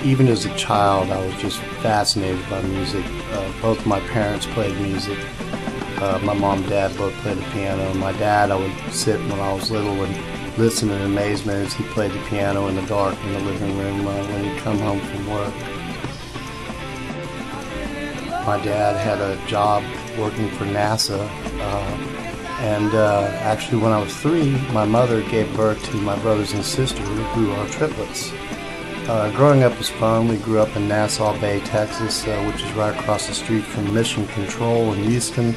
even as a child, I was just fascinated by music. Both my parents played music. My mom and dad both played the piano. My dad, I would sit when I was little and listen in amazement as he played the piano in the dark in the living room when he'd come home from work. My dad had a job working for NASA, and actually when I was 3, my mother gave birth to my brothers and sister, who are triplets. Growing up was fun. We grew up in Nassau Bay, Texas, which is right across the street from Mission Control in Houston.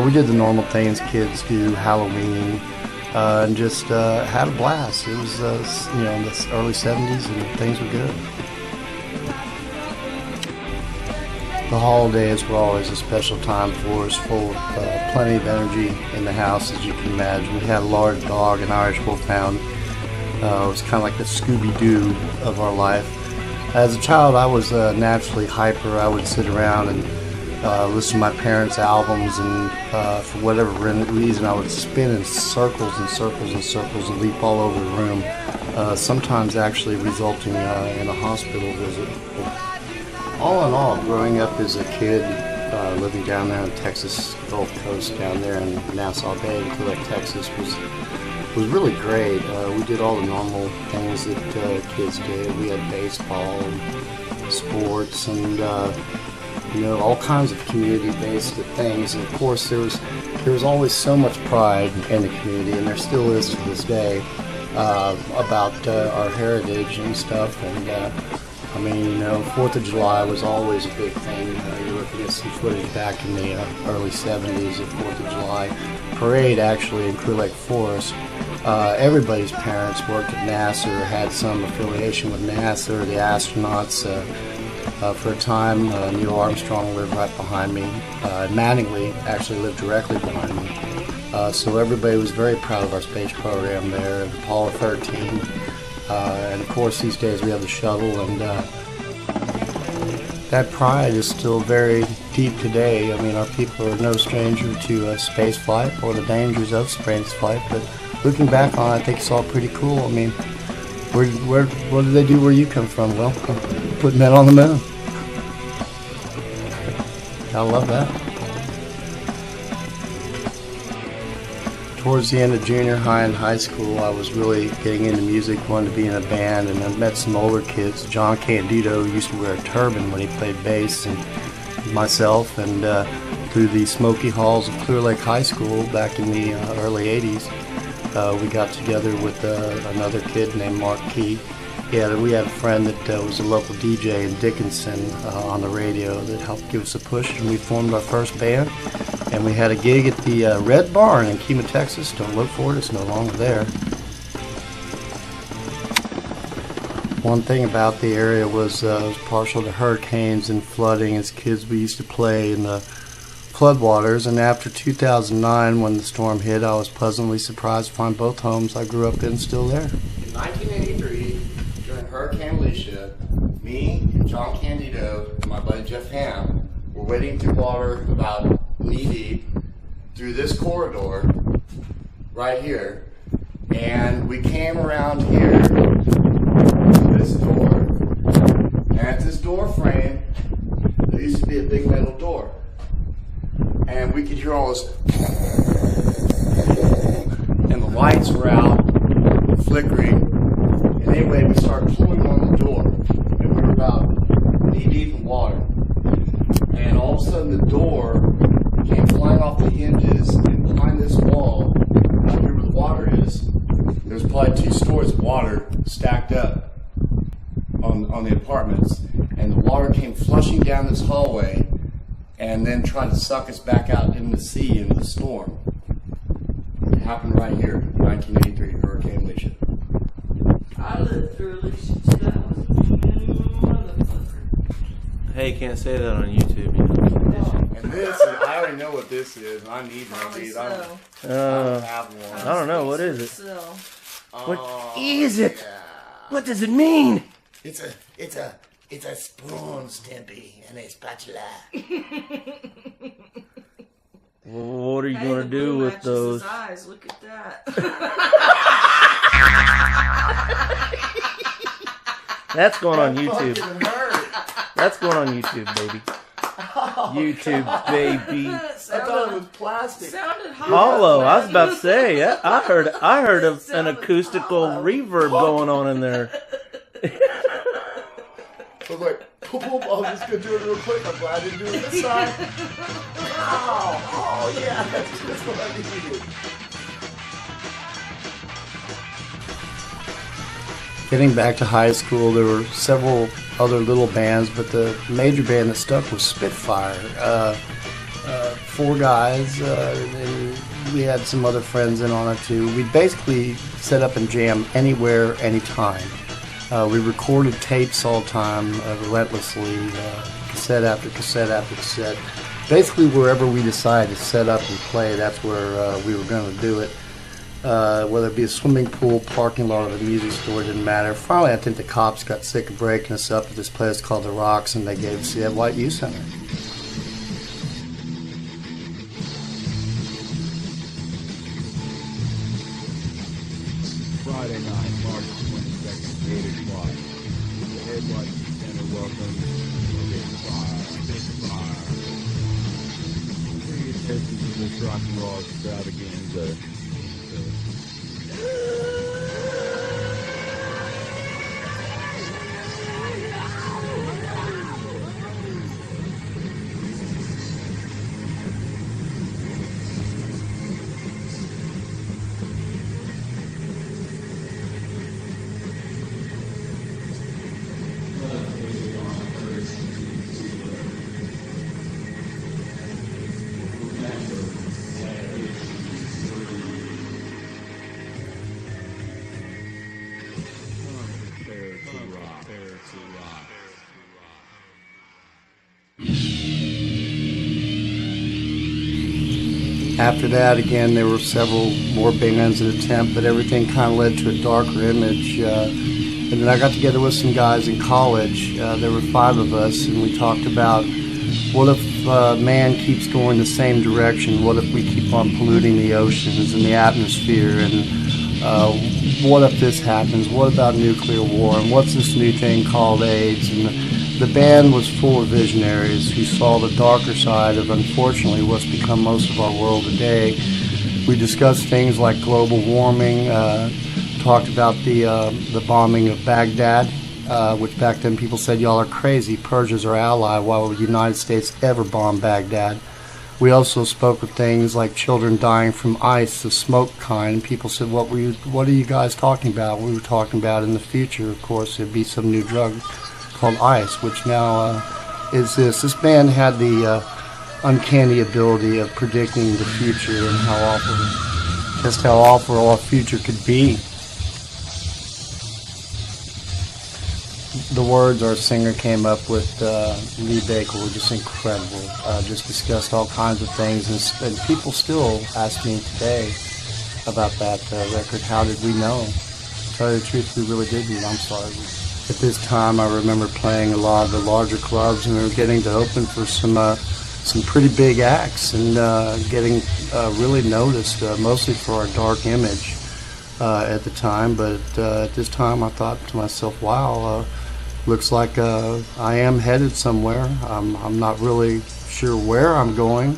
We did the normal things kids do, Halloween, and just had a blast. It was, in the early 70s, and things were good. The holidays were always a special time for us, full of plenty of energy in the house, as you can imagine. We had a large dog, an Irish Wolfhound. It was kind of like the Scooby-Doo of our life. As a child, I was naturally hyper. I would sit around and listen to my parents' albums, and for whatever reason, I would spin in circles and circles and circles and leap all over the room, sometimes actually resulting in a hospital visit. All in all, growing up as a kid, living down there on Texas Gulf Coast, down there in Nassau Bay, Clear Lake, Texas, was really great. We did all the normal things that kids did. We had baseball and sports and all kinds of community-based things. And of course, there was always so much pride in the community, and there still is to this day, about our heritage and stuff. And 4th of July was always a big thing. You're looking at some footage back in the early 70s of 4th of July parade, actually, in Clear Lake Forest. Everybody's parents worked at NASA or had some affiliation with NASA or the astronauts. For a time, Neil Armstrong lived right behind me. Mattingly actually lived directly behind me. So everybody was very proud of our space program there, Apollo 13. And of course, these days we have the shuttle, and that pride is still very deep today. I mean, our people are no stranger to space flight or the dangers of space flight, but looking back on it, I think it's all pretty cool. I mean, what did they do where you come from? Well, put men on the moon. I love that. Towards the end of junior high and high school, I was really getting into music, wanted to be in a band, and I met some older kids. John Candido, who used to wear a turban when he played bass, and myself, and through the smoky halls of Clear Lake High School back in the early 80s, we got together with another kid named Mark Key. We had a friend that was a local DJ in Dickinson on the radio that helped give us a push, and we formed our first band. And we had a gig at the Red Barn in Kemah, Texas. Don't look for it, it's no longer there. One thing about the area was it was partial to hurricanes and flooding. As kids, we used to play in the floodwaters, and after 2009, when the storm hit, I was pleasantly surprised to find both homes I grew up in still there. In 1983, during Hurricane Alicia, me, John Candido, and my buddy Jeff Ham were wading through water about knee-deep through this corridor right here, and we came around here to this door, and at this door frame there used to be a big metal door, and we could hear all this, and the lights were out flickering, and anyway we started pulling on the door, and we were about knee-deep in water, and all of a sudden the door came flying off the hinges, and behind this wall, out here where the water is, there's probably 2 stories of water stacked up on the apartments, and the water came flushing down this hallway and then tried to suck us back out into the sea, into the storm. It happened right here, 1983, Hurricane Alicia. I lived through Alicia too. That was a motherfucker. Hey, you can't say that on YouTube, you know. And this, I already know what this is. I need one of these. I don't have one. I don't know. What is it? What is it? Yeah. What does it mean? It's a spoon, Stimpy, and a spatula. What are you going to do with those? His eyes. Look at that. That's going on YouTube. Fucking hurt. That's going on YouTube, baby. YouTube, baby. I thought it was plastic. Sounded Hollow. I was about to say. Yeah, I heard of an acoustical reverb going on in there. I was like, boom, boom, I'm just going to do it real quick. I'm glad I didn't do it this side. Oh, yeah, that's just what I needed. Getting back to high school, there were several other little bands, but the major band that stuck was Spitfire. 4 guys, and we had some other friends in on it too. We basically set up and jam anywhere, anytime. We recorded tapes all the time, relentlessly, cassette after cassette after cassette. Basically, wherever we decided to set up and play, that's where we were going to do it. Whether it be a swimming pool, parking lot, or the music store, didn't matter. Finally, I think the cops got sick of breaking us up at this place called The Rocks, and they gave us the White Youth Center. Friday night, March 22nd, 8 o'clock. The Head White Youth Center welcomes Spitfire. Bring attention to this rock and roll extravaganza. After that, again, there were several more bands that attempt, but everything kind of led to a darker image. And then I got together with some guys in college. There were 5 of us, and we talked about what if man keeps going the same direction? What if we keep on polluting the oceans and the atmosphere? And what if this happens? What about nuclear war? And what's this new thing called AIDS? And the band was full of visionaries who saw the darker side of, unfortunately, what's become most of our world today. We discussed things like global warming, talked about the bombing of Baghdad, which back then people said, y'all are crazy, Persia's our ally, why would the United States ever bomb Baghdad? We also spoke of things like children dying from ice, the smoke kind. People said, what are you guys talking about? We were talking about in the future, of course, there'd be some new drug called ice, which now is this. This band had the uncanny ability of predicting the future and just how awful our future could be. The words our singer came up with, Lee Baker, were just incredible. Just discussed all kinds of things, and people still ask me today about that record. How did we know? To tell you the truth, we really didn't. I'm sorry. At this time, I remember playing a lot of the larger clubs, and we were getting to open for some pretty big acts, and getting really noticed, mostly for our dark image at the time. But at this time, I thought to myself, wow, looks like I am headed somewhere. I'm not really sure where I'm going,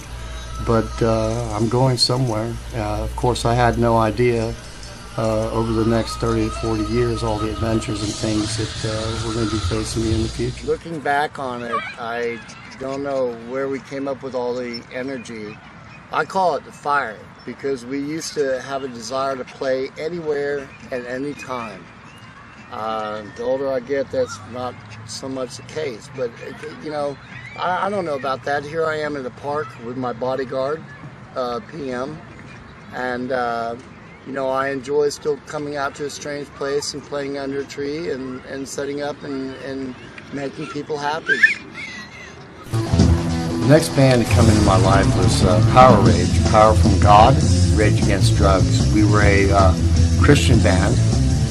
but I'm going somewhere. Of course, I had no idea over the next 30 to 40 years, all the adventures and things that were going to be facing me in the future. Looking back on it, I don't know where we came up with all the energy. I call it the fire, because we used to have a desire to play anywhere at any time. The older I get, that's not so much the case, but you know, I don't know about that. Here I am in the park with my bodyguard, PM, and you know, I enjoy still coming out to a strange place and playing under a tree and setting up and making people happy. The next band to come into my life was Power Rage, Power from God, Rage Against Drugs. We were a Christian band,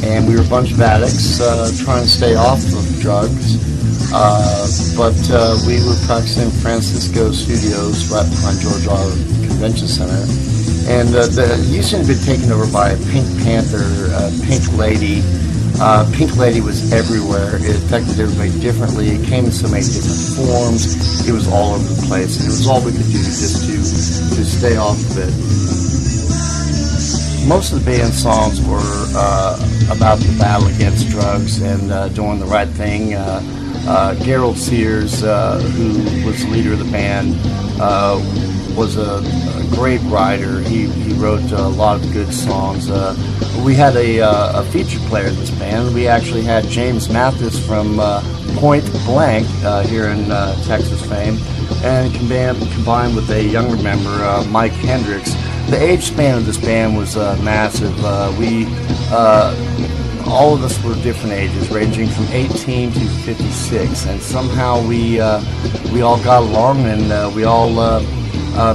and we were a bunch of addicts trying to stay off of drugs, but we were practicing in Francisco Studios right behind George R. Convention Center. And the youth had been taken over by a Pink Panther, Pink Lady, Pink Lady was everywhere. It affected everybody differently. It came in so many different forms. It was all over the place, and it was all we could do just to stay off of it. Most of the band's songs were about the battle against drugs and doing the right thing. Gerald Sears, who was the leader of the band, was a great writer. He wrote a lot of good songs. We had a feature player in this band. We actually had James Mathis from Point Blank here in Texas fame, and combined with a younger member, Mike Hendricks. The age span of this band was massive. All of us were different ages, ranging from 18 to 56, and somehow we all got along, and we all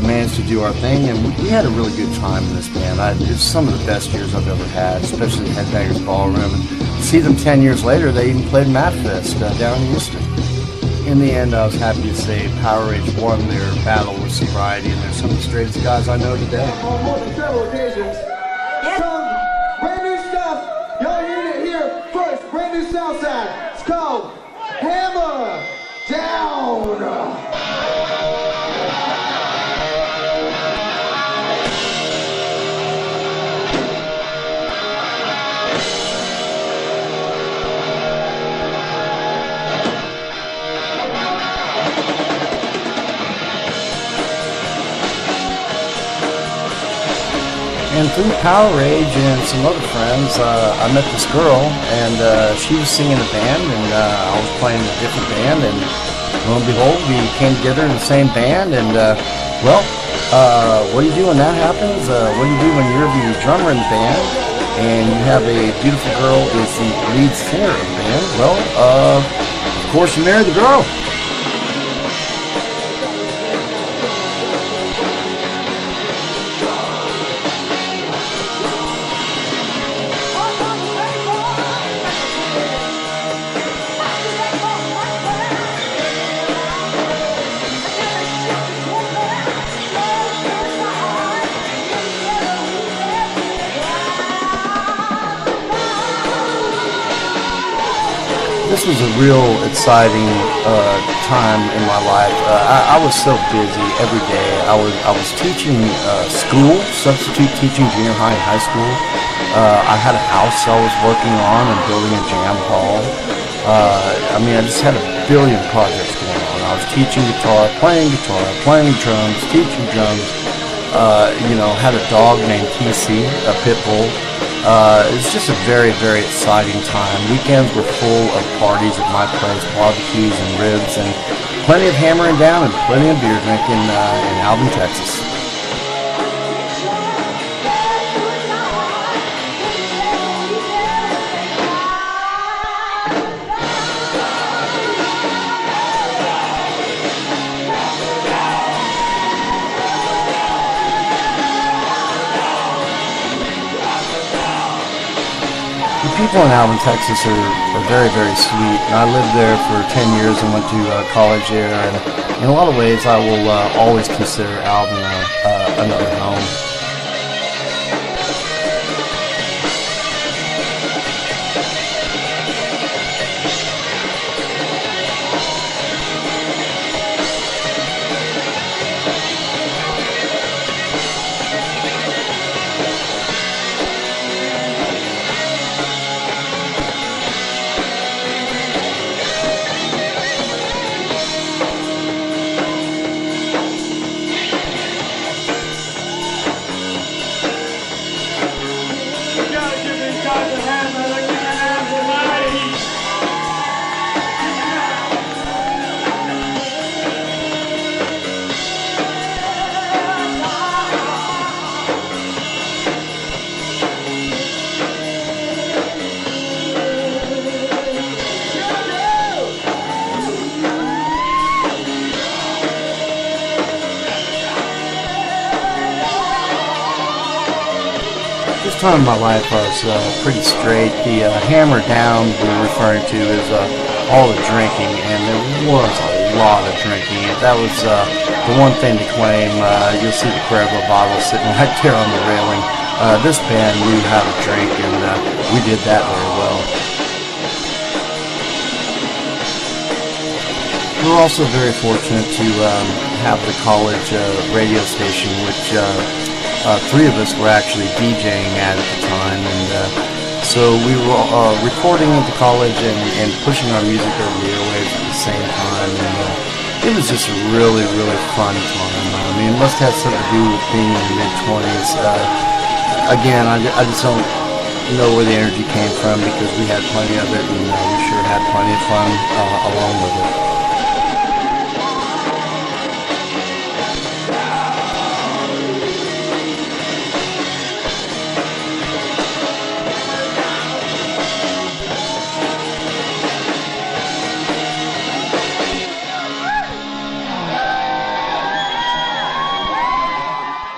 managed to do our thing, and we had a really good time in this band. It's some of the best years I've ever had, especially Headbangers Ballroom. And to see them 10 years later, they even played Matfest down in Houston. In the end, I was happy to say Power Rage won their battle with sobriety, and they're some of the straightest guys I know today. On more than several occasions, some brand new stuff. Y'all hearing it here first. Brand new Southside. It's called Hammer Down. And through Power Rage and some other friends, I met this girl, and she was singing a band, and I was playing a different band, and lo and behold, we came together in the same band, and what do you do when that happens? What do you do when you're the drummer in the band, and you have a beautiful girl as the lead singer of the band? Well, of course you marry the girl. This was a real exciting time in my life. I was so busy every day. I was teaching school, substitute teaching junior high and high school. I had a house I was working on and building a jam hall. I just had a billion projects going on. I was teaching guitar, playing drums, teaching drums. Had a dog named TC, a pit bull. It was just a very, very exciting time. Weekends were full of parties at my place, barbecues and ribs, and plenty of hammering down and plenty of beer drinking in Alvin, Texas. People in Alvin, Texas are very, very sweet. And I lived there for 10 years and went to college there. And in a lot of ways, I will always consider Alvin another home. This time in my life I was pretty straight. The hammer down we're referring to is all the drinking, and there was a lot of drinking. That was the one thing to claim. You'll see the Prego bottle sitting right there on the railing. This band knew how to drink, and we did that very well. We're also very fortunate to have the college radio station, which three of us were actually DJing at the time, and so we were recording at the college and pushing our music over the airwaves at the same time, and it was just a really, really fun time. I mean, it must have something to do with being in the mid-20s. Again, I just don't know where the energy came from, because we had plenty of it, and we sure had plenty of fun along with it.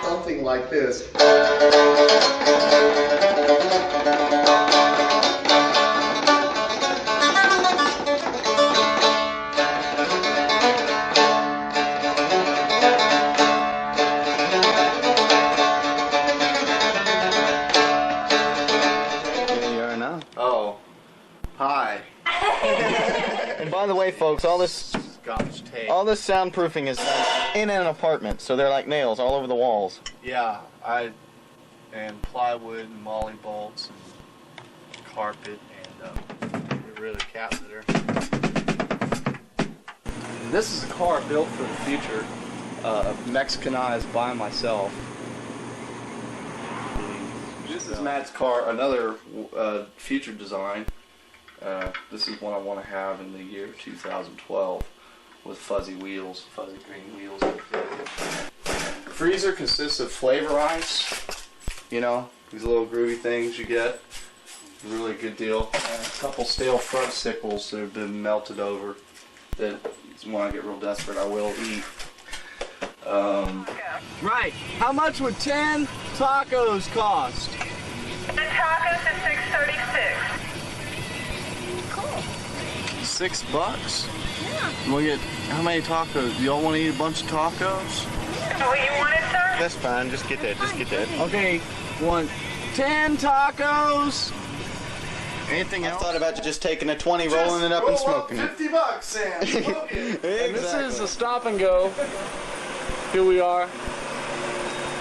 Something like this. Oh, hi. And by the way, folks, all this Scotch tape. soundproofing is in an apartment, so they're like nails all over the walls. Yeah, and plywood and molly bolts and carpet and really cat litter. This is a car built for the future, Mexicanized by myself. This is Matt's car, another future design. This is one I want to have in the year 2012 with fuzzy wheels, fuzzy green wheels. The freezer consists of flavor ice, you know, these little groovy things you get. Really good deal. And a couple stale front sickles that have been melted over that when I get real desperate I will eat. Right. How much would 10 tacos cost? The tacos is $6.36. $6? Yeah. We'll get, how many tacos? Y'all want to eat a bunch of tacos? Is that what you wanted, sir? That's fine. Just get that. Okay, 10 tacos. Anything I else? thought about just taking a 20, rolling it up and smoking it. $50, Sam. Smoke it. Exactly. This is a stop and go. Here we are.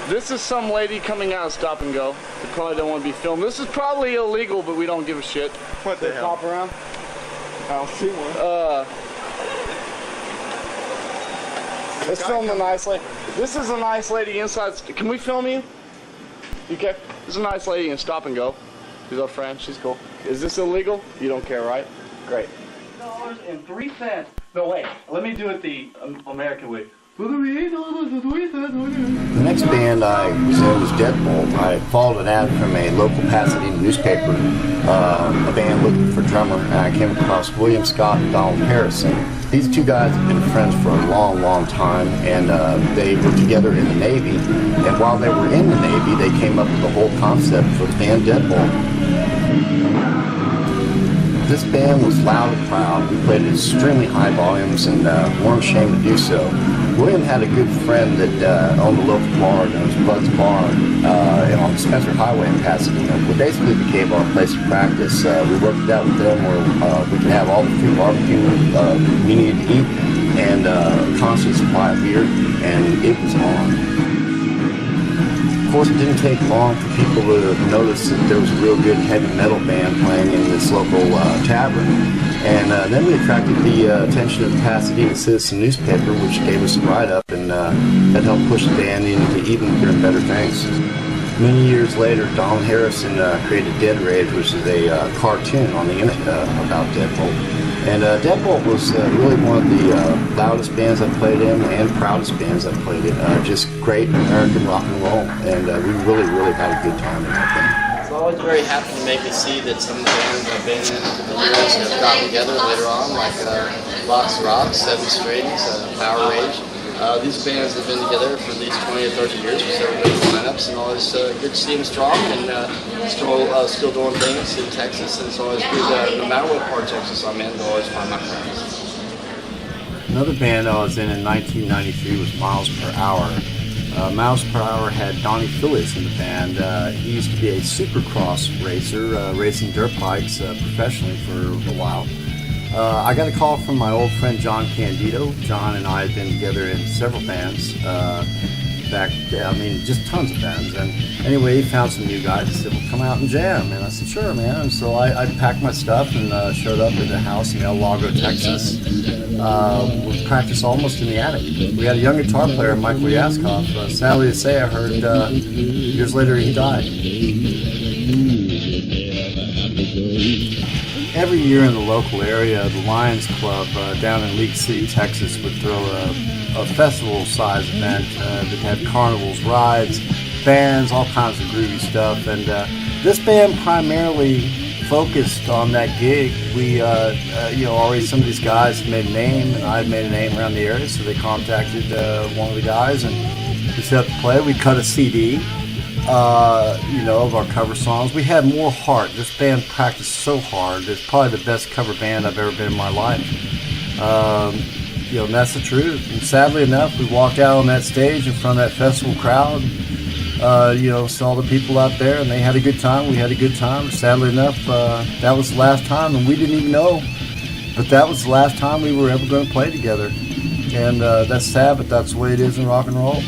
This is some lady coming out of stop and go. They probably don't want to be filmed. This is probably illegal, but we don't give a shit. What the They hell? pop around. I don't see one. Let's film the nice lady. This is a nice lady inside. Can we film you? You care? This is a nice lady in stop and go. She's our friend. She's cool. Is this illegal? You don't care, right? Great. $3.03. No, wait. Let me do it the American way. The next band I was in was Deadbolt. I followed an ad from a local Pasadena newspaper, a band looking for a drummer, and I came across William Scott and Donald Harrison. These two guys have been friends for a long, long time, and they were together in the Navy. And while they were in the Navy, they came up with the whole concept for the band Deadbolt. This band was loud and proud. We played at extremely high volumes and weren't ashamed to do so. William had a good friend that owned a local bar known as Bud's Bar on Spencer Highway in Pasadena. We basically became our place of practice. We worked it out with them where we could have all the free barbecue we needed to eat and a constant supply of beer, and it was on. Of course, it didn't take long for people to notice that there was a real good heavy metal band playing in this local tavern. And then we attracted the attention of the Pasadena Citizen newspaper, which gave us a write-up, and that helped push the band into even bigger and better things. Many years later, Don Harrison created Dead Rage, which is a cartoon on the internet about Deadbolt. And Deadbolt was really one of the loudest bands I've played in and proudest bands I've played in. Just great American rock and roll, and we really, really had a good time in that band. It's always very happy to make me see that some of the bands I've been in for the years have gotten together later on, like Box Rock, Seven Strings, Power Rage. These bands have been together for at least 20 or 30 years with several different lineups, and always good to see them strong and still doing things in Texas. And it's always good, no matter what part of Texas I'm in, to always find my friends. Another band I was in 1993 was Miles Per Hour. Miles Per Hour had Donnie Phillips in the band. He used to be a supercross racer, racing dirt bikes professionally for a while. I got a call from my old friend John Candido. John and I had been together in several bands back, just tons of bands. And anyway, he found some new guys. He said, well, come out and jam. And I said, sure, man. And so I packed my stuff and showed up at the house in El Lago, Texas. We practiced almost in the attic. We had a young guitar player, Michael Yaskoff. Sadly to say, I heard years later he died. Every year in the local area, the Lions Club down in League City, Texas would throw a festival-sized event that had carnivals, rides, bands, all kinds of groovy stuff. And this band primarily focused on that gig. We, already some of these guys had made a name, and I had made a name around the area, so they contacted one of the guys, and we set up to play. We cut a CD. Of our cover songs. We had more heart. This band practiced so hard. It's probably the best cover band I've ever been in my life. And that's the truth. And sadly enough, we walked out on that stage in front of that festival crowd. Saw the people out there, and they had a good time. We had a good time. Sadly enough, that was the last time, and we didn't even know. But that was the last time we were ever going to play together. And that's sad, but that's the way it is in rock and roll.